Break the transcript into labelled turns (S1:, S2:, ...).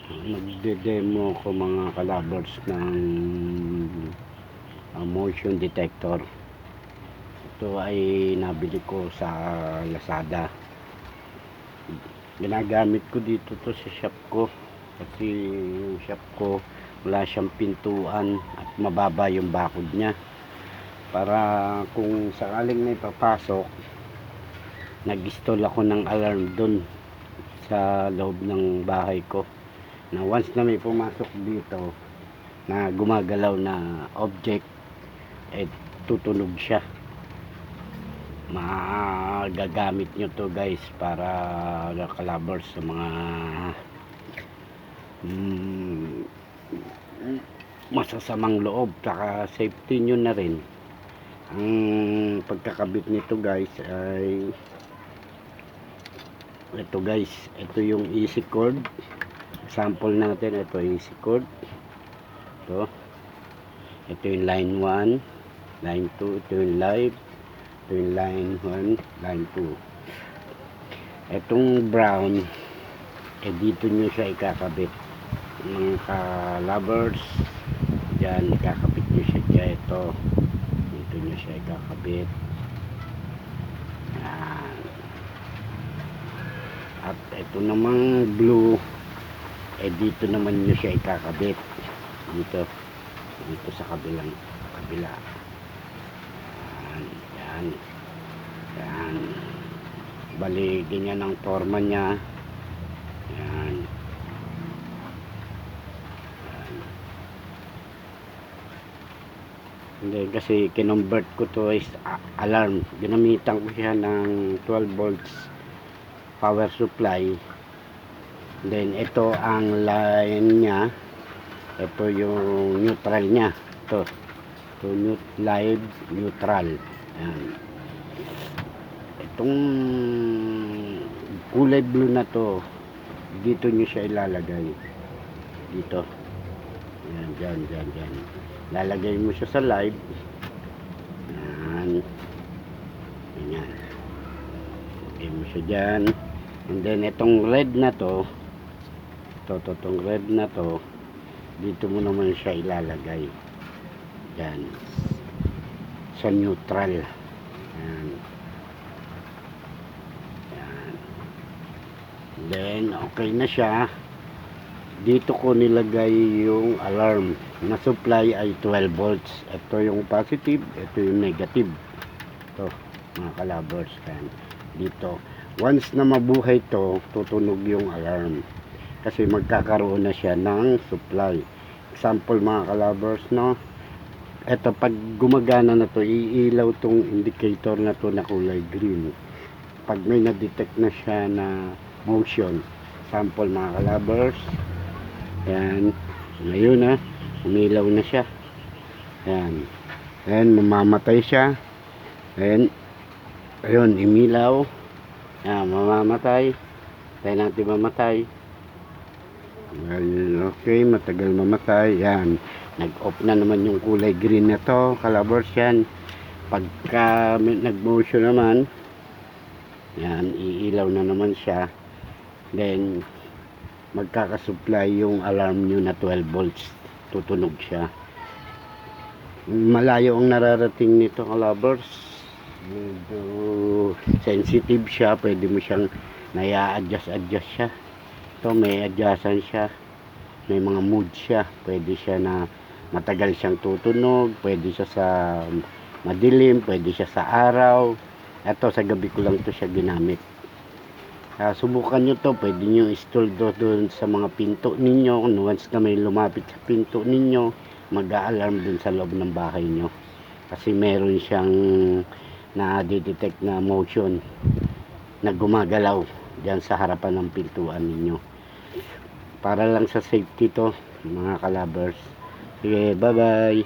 S1: Magde-demo ko mga kalabers ng motion detector. Ito ay nabili ko sa Lazada. Ginagamit ko dito to sa shop ko kasi yung shop ko wala siyang pintuan at mababa yung bakod niya, para kung sakaling may papasok, nag-install ako ng alarm dun sa loob ng bahay ko, na once na may pumasok dito na gumagalaw na object, tutunog siya. Magagamit nyo to guys, para kalabers sa mga masasamang loob, saka safety nyo na rin. Ang pagkakabit nito guys ay ito guys, ito yung easy cord. Sample natin, ito easy cord. Ito yung line 1, line 2, ito yung live, ito yung line 1, line 2. Itong brown, dito nyo siya ikakabit mga kalabers. Diyan, ikakabit nyo siya dyan. Ito, dito nyo siya ikakabit. Yan. At ito namang blue, dito naman nyo siya ikakabit. Dito sa kabila. Yan. Bali, ganyan ang forma niya. Yan. Hindi, kasi kinonvert ko to is alarm. Ginamitan ko siya ng 12 volts power supply. Then ito ang line niya, ito yung neutral niya, ito live neutral. Yan. Itong kulay blue na to, dito nyo siya ilalagay dito. Yan, dyan. Lalagay mo siya sa live. Yan. Lagay mo siya dyan. And then itong red na to, itong red na to, dito mo naman siya ilalagay dyan sa neutral. Yan. Then okay na siya. Dito ko nilagay yung alarm na supply ay 12 volts. Ito yung positive, ito yung negative. Ito mga kalabers. Dito once na mabuhay to, tutunog yung alarm kasi magkakaroon na siya ng supply. Example mga kalabers, no, ito pag gumagana na to, iilaw tong indicator na to na kulay green pag may na-detect na siya na motion. Sample mga kalabers, yan, ngayon na umilaw na siya. Yan, then mamamatay siya. Then ayun, imilaw. Yan, mamamatay. Tayo natin mamatay. Well, okay, matagal mamatay. Yan, nag-off na naman yung kulay green na to, kalabers. Yan, pagka nag-motion naman, yan, iilaw na naman siya. Then magkakasupply yung alarm nyo na 12 volts, tutunog siya. Malayo ang nararating nito kalabers, medyo sensitive siya. Pwede mo siyang naya-adjust siya. Ito may adjustan siya, may mga mood siya. Pwede siya na matagal siyang tutunog, pwede siya sa madilim, pwede siya sa araw. Ito sa gabi ko lang to siya ginamit. Subukan nyo to, pwede nyo install doon sa mga pinto ninyo. Once na may lumapit sa pinto ninyo, mag-a-alarm dun sa loob ng bahay nyo, kasi meron siyang na-detect na motion na gumagalaw dyan sa harapan ng pintuan ninyo. Para lang sa safety to mga kalabers. Sige, bye bye.